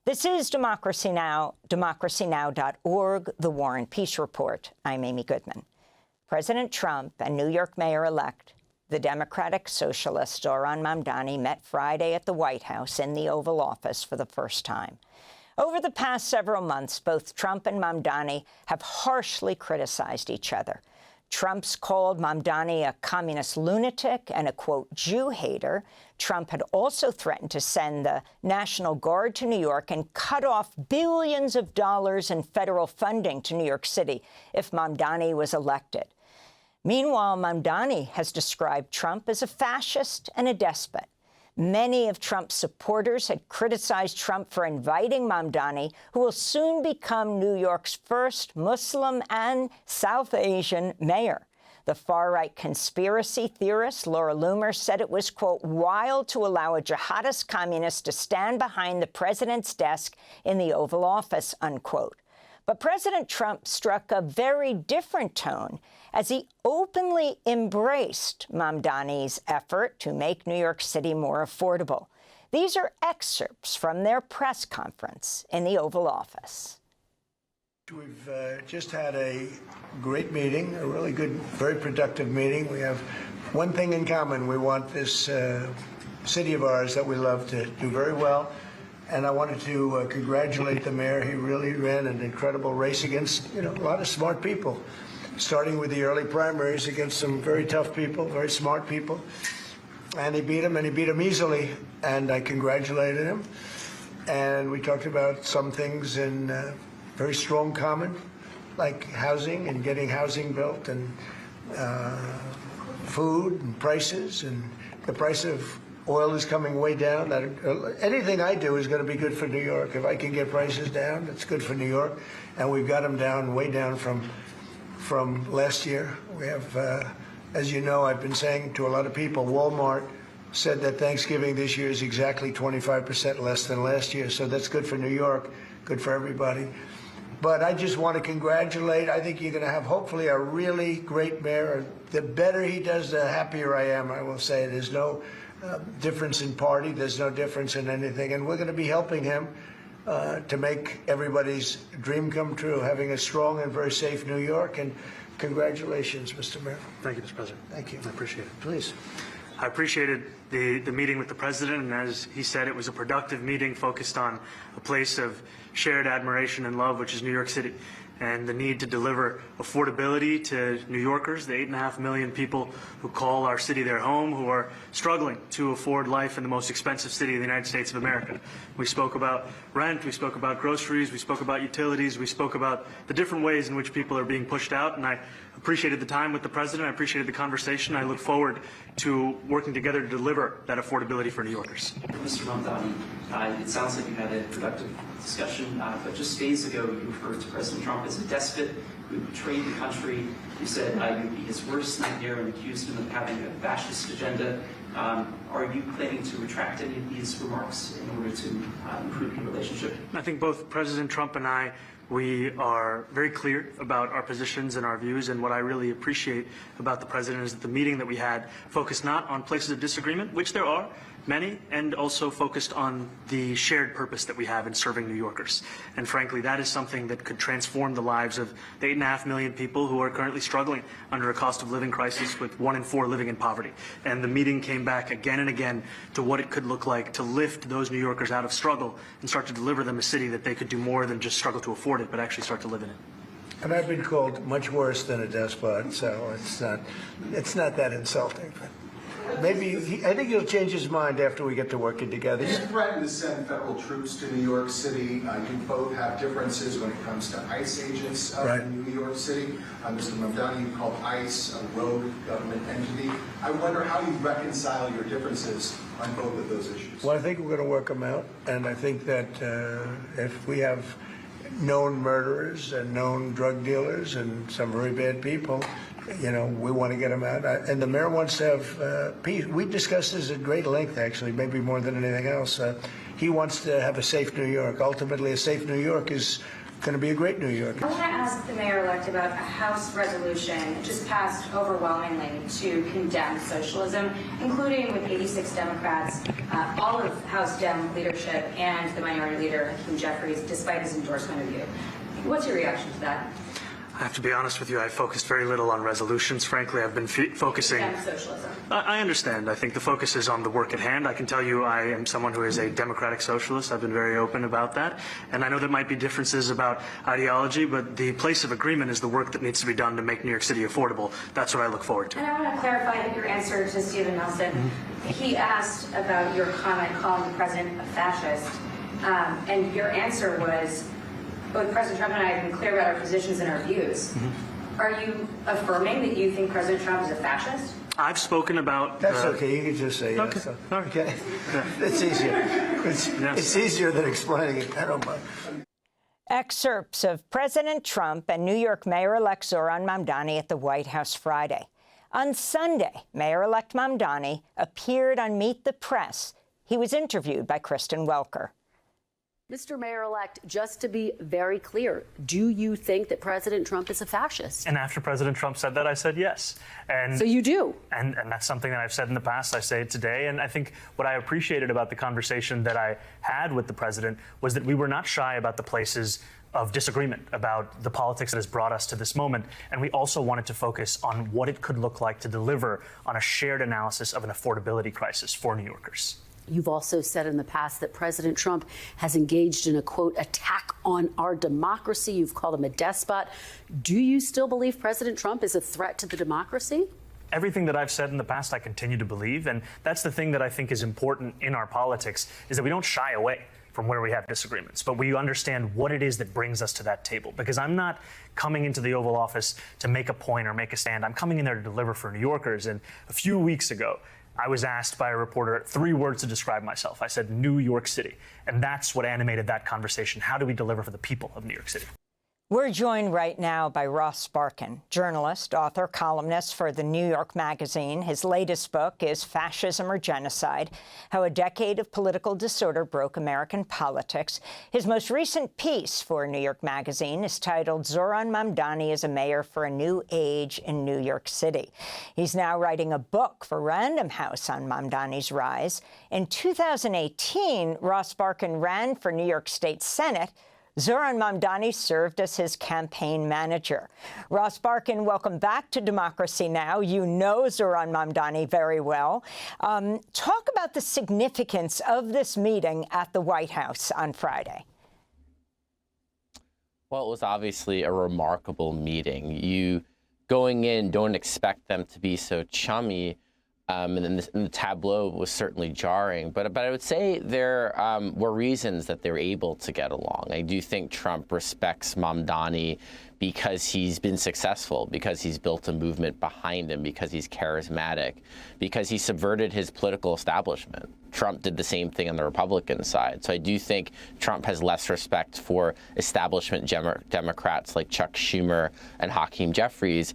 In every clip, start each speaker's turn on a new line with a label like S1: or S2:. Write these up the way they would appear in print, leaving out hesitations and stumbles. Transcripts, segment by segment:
S1: This is Democracy Now!, democracynow.org, The War and Peace Report. I'm Amy Goodman. President Trump and New York Mayor-elect, the Democratic Socialist Zohran Mamdani, met Friday at the White House in the Oval Office for the first time. Over the past several months, both Trump and Mamdani have harshly criticized each other. Trump's called Mamdani a communist lunatic and a, quote, Jew hater. Trump had also threatened to send the National Guard to New York and cut off billions of dollars in federal funding to New York City if Mamdani was elected. Meanwhile, Mamdani has described Trump as a fascist and a despot. Many of Trump's supporters had criticized Trump for inviting Mamdani, who will soon become New York's first Muslim and South Asian mayor. The far-right conspiracy theorist Laura Loomer said it was, quote, wild to allow a jihadist communist to stand behind the president's desk in the Oval Office, unquote. But President Trump struck a very different tone as he openly embraced Mamdani's effort to make New York City more affordable. These are excerpts from their press conference in the Oval Office.
S2: We've just had a great meeting, a really good, very productive meeting. We have one thing in common. We want this city of ours that we love to do very well. And I wanted to congratulate the mayor. He really ran an incredible race against, a lot of smart people, starting with the early primaries against some very tough people, very smart people. And he beat them easily. And I congratulated him. And we talked about some things in very strong common, like housing and getting housing built, and food and prices, and the price of oil is coming way down. Anything I do is going to be good for New York. If I can get prices down, it's good for New York. And we've got them down, way down from last year. We have, as you know, I've been saying to a lot of people, Walmart said that Thanksgiving this year is exactly 25% less than last year. So that's good for New York, good for everybody. But I just want to congratulate. I think you're going to have, hopefully, a really great mayor. The better he does, the happier I am, I will say. There's no difference in party. There's no difference in anything. And we're going to be helping him to make everybody's dream come true, having a strong and very safe New York. And congratulations, Mr. Mayor.
S3: Thank you, Mr. President.
S2: Thank you.
S3: I appreciate it.
S2: Please.
S3: I appreciated the meeting with the president, and as he said, it was a productive meeting focused on a place of shared admiration and love, which is New York City, and the need to deliver affordability to New Yorkers, the 8.5 million people who call our city their home, who are struggling to afford life in the most expensive city in the United States of America. We spoke about rent, we spoke about groceries, we spoke about utilities, we spoke about the different ways in which people are being pushed out, and I appreciated the time with the president, I appreciated the conversation. I look forward to working together to deliver that affordability for New Yorkers.
S4: Mr. Mamdani, it sounds like you had a productive discussion, but just days ago you referred to President Trump as a despot who betrayed the country. You said you'd be his worst nightmare and accused him of having a fascist agenda. Are you planning to retract any of these remarks in order to improve the relationship?
S3: I think both President Trump and I, we are very clear about our positions and our views, and what I really appreciate about the president is that the meeting that we had focused not on places of disagreement, which there are many, and also focused on the shared purpose that we have in serving New Yorkers. And frankly, that is something that could transform the lives of the 8.5 million people who are currently struggling under a cost of living crisis, with 1 in 4 living in poverty. And the meeting came back again and again to what it could look like to lift those New Yorkers out of struggle and start to deliver them a city that they could do more than just struggle to afford it, but actually start to live in it.
S2: And I've been called much worse than a despot, so it's not that insulting. Maybe I think he'll change his mind after we get to working together.
S5: You threatened to send federal troops to New York City. You both have differences when it comes to ICE agents in New York City. Mr. Mamdani, you called ICE a rogue government entity. I wonder how you reconcile your differences on both of those issues.
S2: Well, I think we're going to work them out, and I think that if we have known murderers and known drug dealers and some very bad people, we want to get them out. And the mayor wants to have peace. We discussed this at great length, actually, maybe more than anything else. He wants to have a safe New York. Ultimately, a safe New York is going to be a great New York.
S6: I want to ask the mayor-elect about a House resolution just passed overwhelmingly to condemn socialism, including with 86 Democrats, all of House Dem leadership, and the minority leader, Hakeem Jeffries, despite his endorsement of you. What's your reaction to that?
S3: I have to be honest with you, I focused very little on resolutions. Frankly, I've been focusing...
S6: Condemn socialism.
S3: I understand. I think the focus is on the work at hand. I can tell you I am someone who is a democratic socialist. I've been very open about that. And I know there might be differences about ideology, but the place of agreement is the work that needs to be done to make New York City affordable. That's what I look forward to.
S6: And I want to clarify your answer to Stephen Nelson. He asked about your comment calling the president a fascist, and your answer was, both President Trump and I have been clear about our positions and our views. Are you affirming that you think President Trump is a fascist?
S3: I've spoken about...
S2: That's okay. You can just say yes.
S3: Okay.
S2: So. Okay. It's easier. It's easier than explaining it. I don't mind.
S1: Excerpts of President Trump and New York Mayor-elect Zohran Mamdani at the White House Friday. On Sunday, Mayor-elect Mamdani appeared on Meet the Press. He was interviewed by Kristen Welker.
S7: Mr. Mayor-elect, just to be very clear, do you think that President Trump is a fascist?
S3: And after President Trump said that, I said yes. And
S7: so you do?
S3: And that's something that I've said in the past. I say it today. And I think what I appreciated about the conversation that I had with the president was that we were not shy about the places of disagreement about the politics that has brought us to this moment. And we also wanted to focus on what it could look like to deliver on a shared analysis of an affordability crisis for New Yorkers.
S7: You've also said in the past that President Trump has engaged in a, quote, attack on our democracy. You've called him a despot. Do you still believe President Trump is a threat to the democracy?
S3: Everything that I've said in the past, I continue to believe. And that's the thing that I think is important in our politics, is that we don't shy away from where we have disagreements, but we understand what it is that brings us to that table. Because I'm not coming into the Oval Office to make a point or make a stand. I'm coming in there to deliver for New Yorkers. And a few weeks ago, I was asked by a reporter 3 words to describe myself. I said, New York City. And that's what animated that conversation. How do we deliver for the people of New York City?
S1: We're joined right now by Ross Barkan, journalist, author, columnist for the New York Magazine. His latest book is Fascism or Genocide: How a Decade of Political Disorder Broke American Politics. His most recent piece for New York Magazine is titled Zohran Mamdani is a Mayor for a New Age in New York City. He's now writing a book for Random House on Mamdani's rise. In 2018, Ross Barkan ran for New York State Senate. Zohran Mamdani served as his campaign manager. Ross Barkan, welcome back to Democracy Now! You know Zohran Mamdani very well. Talk about the significance of this meeting at the White House on Friday.
S8: Well, it was obviously a remarkable meeting. You, going in, don't expect them to be so chummy. And the tableau was certainly jarring, but I would say there were reasons that they were able to get along. I do think Trump respects Mamdani because he's been successful, because he's built a movement behind him, because he's charismatic, because he subverted his political establishment. Trump did the same thing on the Republican side. So I do think Trump has less respect for establishment Democrats like Chuck Schumer and Hakeem Jeffries.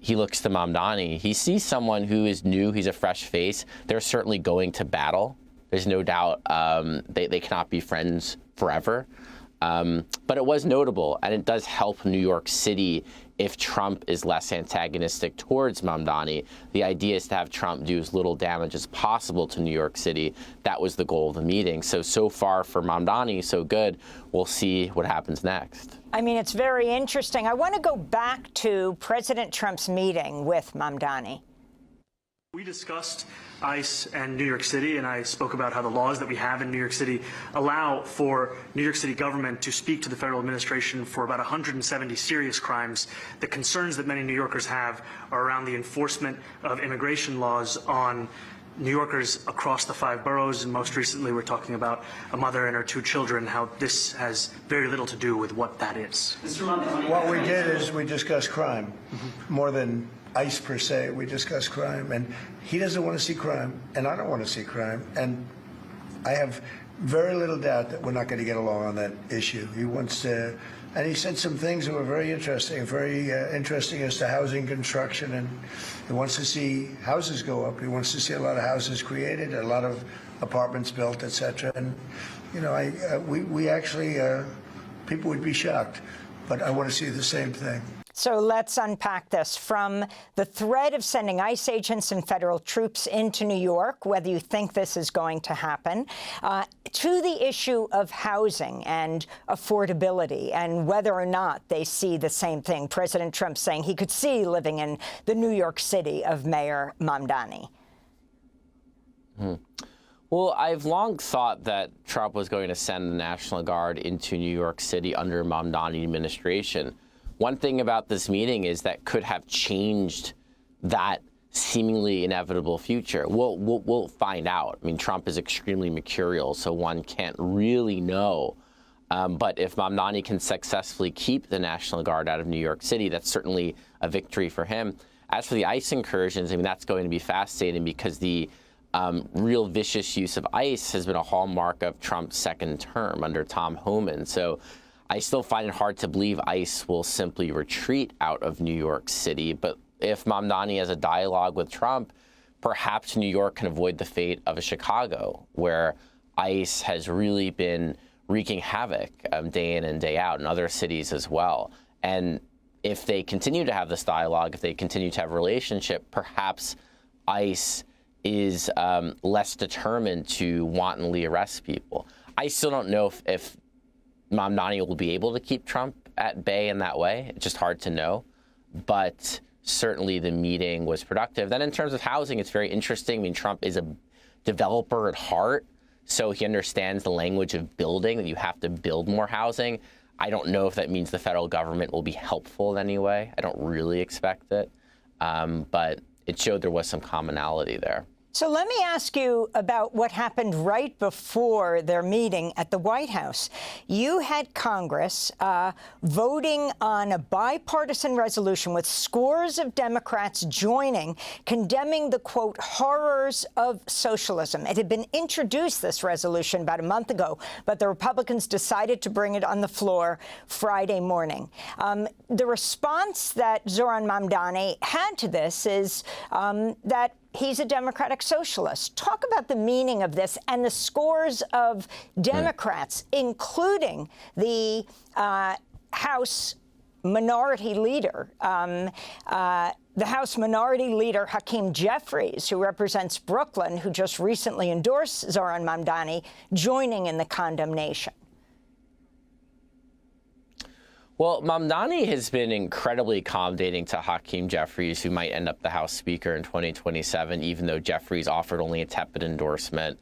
S8: He looks to Mamdani. He sees someone who is new. He's a fresh face. They're certainly going to battle. There's no doubt they cannot be friends forever. But it was notable, and it does help New York City if Trump is less antagonistic towards Mamdani. The idea is to have Trump do as little damage as possible to New York City. That was the goal of the meeting. So far for Mamdani, so good. We'll see what happens next.
S1: I mean, it's very interesting. I want to go back to President Trump's meeting with Mamdani.
S3: We discussed ICE and New York City, and I spoke about how the laws that we have in New York City allow for New York City government to speak to the federal administration for about 170 serious crimes. The concerns that many New Yorkers have are around the enforcement of immigration laws on New Yorkers across the 5 boroughs, and most recently we're talking about a mother and her 2 children, how this has very little to do with what that is.
S4: Mr. Mamdani,
S2: What we did is we discussed crime more than ICE per se. We discussed crime, and he doesn't want to see crime, and I don't want to see crime, and I have very little doubt that we're not going to get along on that issue. He wants to, and he said some things that were very interesting as to housing construction, and he wants to see houses go up. He wants to see a lot of houses created, a lot of apartments built, etc. And you know, we actually people would be shocked. But I want to see the same thing.
S1: So let's unpack this. From the threat of sending ICE agents and federal troops into New York, whether you think this is going to happen, to the issue of housing and affordability and whether or not they see the same thing. President Trump saying he could see living in the New York City of Mayor Mamdani.
S8: Well, I've long thought that Trump was going to send the National Guard into New York City under Mamdani administration. One thing about this meeting is that could have changed that seemingly inevitable future. We'll find out. I mean, Trump is extremely mercurial, so one can't really know. But if Mamdani can successfully keep the National Guard out of New York City, that's certainly a victory for him. As for the ICE incursions, I mean, that's going to be fascinating because the real vicious use of ICE has been a hallmark of Trump's second term under Tom Homan. So I still find it hard to believe ICE will simply retreat out of New York City. But if Mamdani has a dialogue with Trump, perhaps New York can avoid the fate of a Chicago, where ICE has really been wreaking havoc day in and day out, in other cities as well. And if they continue to have this dialogue, if they continue to have a relationship, perhaps ICE is less determined to wantonly arrest people. I still don't know if Mamdani will be able to keep Trump at bay in that way. It's just hard to know. But certainly the meeting was productive. Then in terms of housing, it's very interesting. I mean, Trump is a developer at heart, so he understands the language of building, that you have to build more housing. I don't know if that means the federal government will be helpful in any way. I don't really expect it. But it showed there was some commonality there.
S1: So let me ask you about what happened right before their meeting at the White House. You had Congress voting on a bipartisan resolution with scores of Democrats joining, condemning the, quote, horrors of socialism. It had been introduced, this resolution, about a month ago, but the Republicans decided to bring it on the floor Friday morning. The response that Zohran Mamdani had to this is that he's a democratic socialist. Talk about the meaning of this and the scores of Democrats, including the House Minority Leader, Hakeem Jeffries, who represents Brooklyn, who just recently endorsed Zohran Mamdani, joining in the condemnation.
S8: Well, Mamdani has been incredibly accommodating to Hakeem Jeffries, who might end up the House Speaker in 2027, even though Jeffries offered only a tepid endorsement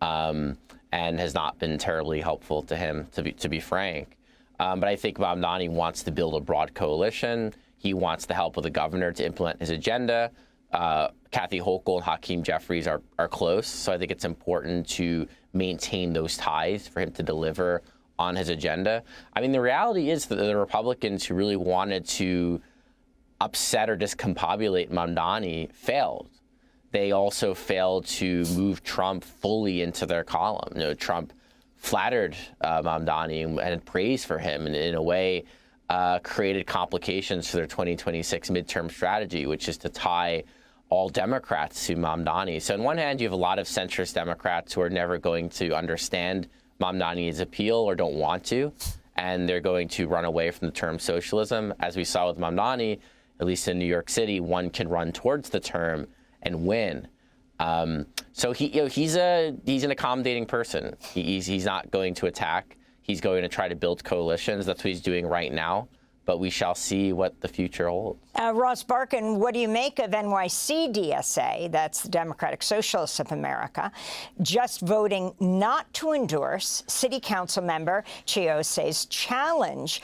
S8: and has not been terribly helpful to him, to be frank. But I think Mamdani wants to build a broad coalition. He wants the help of the governor to implement his agenda. Kathy Hochul and Hakeem Jeffries are close, so I think it's important to maintain those ties for him to deliver on his agenda. I mean, the reality is that the Republicans who really wanted to upset or discombobulate Mamdani failed. They also failed to move Trump fully into their column. You know, Trump flattered Mamdani and had praise for him, and in a way created complications for their 2026 midterm strategy, which is to tie all Democrats to Mamdani. So on one hand, you have a lot of centrist Democrats who are never going to understand Mamdani's appeal or don't want to, and they're going to run away from the term socialism. As we saw with Mamdani, at least in New York City, one can run towards the term and win. So he's an accommodating person. He's not going to attack. He's going to try to build coalitions. That's what he's doing right now. But we shall see what the future holds.
S1: Ross Barkan, what do you make of NYC DSA, that's the Democratic Socialists of America, just voting not to endorse City Council member Chiose's challenge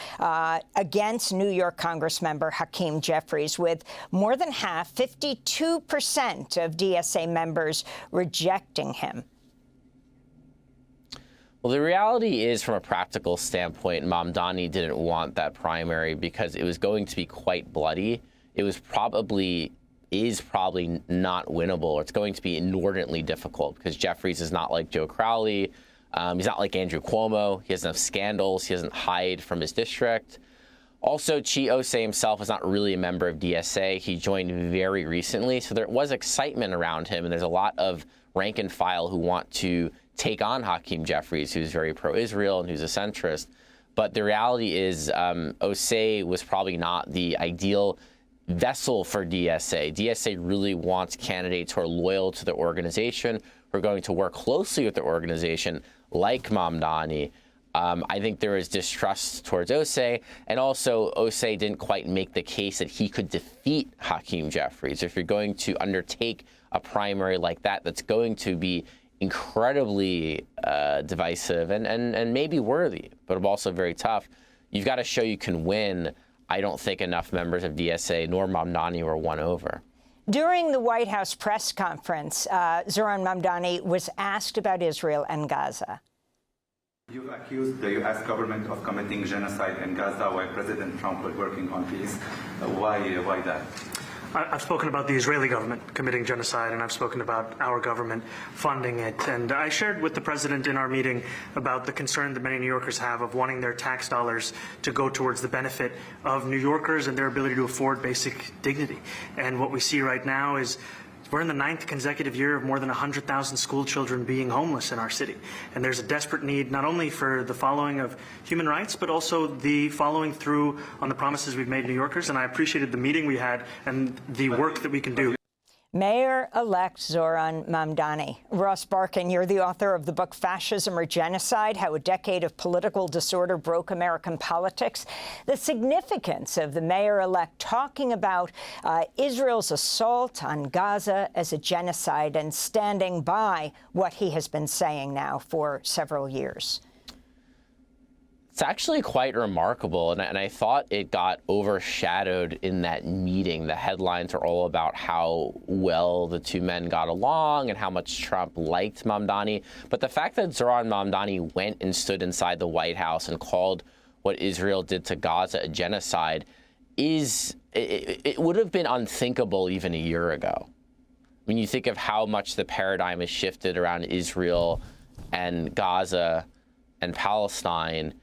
S1: against New York Congressmember Hakeem Jeffries, with more than half, 52% of DSA members rejecting him?
S8: Well, the reality is, from a practical standpoint, Mamdani didn't want that primary because it was going to be quite bloody. It is probably not winnable, or it's going to be inordinately difficult because Jeffries is not like Joe Crowley. He's not like Andrew Cuomo. He doesn't have scandals. He doesn't hide from his district. Also, Chiose himself is not really a member of DSA. He joined very recently, so there was excitement around him, and there's a lot of rank and file who want to take on Hakeem Jeffries, who's very pro-Israel and who's a centrist. But the reality is OSE was probably not the ideal vessel for DSA. DSA really wants candidates who are loyal to the organization, who are going to work closely with the organization, like Mamdani. I think there is distrust towards OSE, and also OSE didn't quite make the case that he could defeat Hakeem Jeffries. If you're going to undertake a primary like that, that's going to be incredibly divisive and maybe worthy, but also very tough, you've got to show you can win. I don't think enough members of DSA nor Mamdani were won over.
S1: During the White House press conference, Zohran Mamdani was asked about Israel and Gaza.
S9: You've accused the U.S. government of committing genocide in Gaza while President Trump was working on peace. Why that?
S3: I've spoken about the Israeli government committing genocide, and I've spoken about our government funding it. And I shared with the president in our meeting about the concern that many New Yorkers have of wanting their tax dollars to go towards the benefit of New Yorkers and their ability to afford basic dignity. And what we see right now is we're in the 9th consecutive year of more than 100,000 school children being homeless in our city. And there's a desperate need not only for the following of human rights, but also the following through on the promises we've made New Yorkers. And I appreciated the meeting we had and the work that we can do.
S1: Mayor-elect Zohran Mamdani. Ross Barkan, you're the author of the book Fascism or Genocide, How a Decade of Political Disorder Broke American Politics. The significance of the mayor-elect talking about Israel's assault on Gaza as a genocide and standing by what he has been saying now for several years.
S8: It's actually quite remarkable, and I thought it got overshadowed in that meeting. The headlines are all about how well the two men got along and how much Trump liked Mamdani. But the fact that Zohran Mamdani went and stood inside the White House and called what Israel did to Gaza a genocide it would have been unthinkable even a year ago. When you think of how much the paradigm has shifted around Israel and Gaza and Palestine,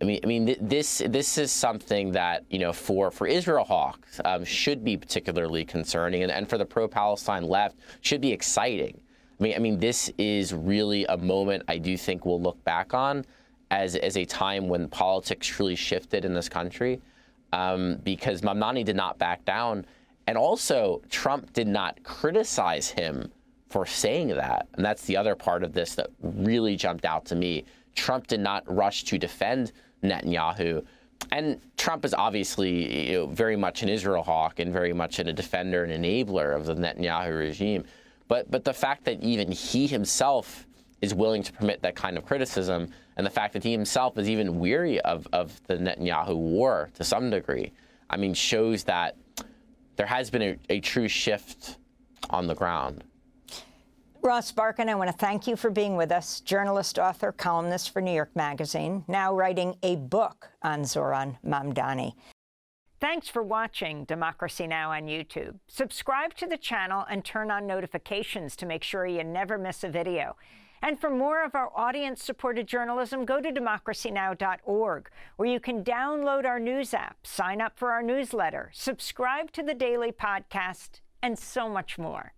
S8: I mean, this is something that, you know, for Israel hawks should be particularly concerning, and for the pro-Palestine left should be exciting. I mean, this is really a moment I do think we'll look back on as a time when politics truly shifted in this country, because Mamdani did not back down, and also Trump did not criticize him for saying that, and that's the other part of this that really jumped out to me. Trump did not rush to defend Netanyahu, and Trump is obviously, you know, very much an Israel hawk and very much a defender and enabler of the Netanyahu regime. But the fact that even he himself is willing to permit that kind of criticism, and the fact that he himself is even weary of the Netanyahu war to some degree, I mean, shows that there has been a true shift on the ground.
S1: Ross Barkan, I want to thank you for being with us. Journalist, author, columnist for New York Magazine, now writing a book on Zohran Mamdani. Thanks for watching Democracy Now! On YouTube. Subscribe to the channel and turn on notifications to make sure you never miss a video. And for more of our audience-supported journalism, go to democracynow.org, where you can download our news app, sign up for our newsletter, subscribe to the daily podcast, and so much more.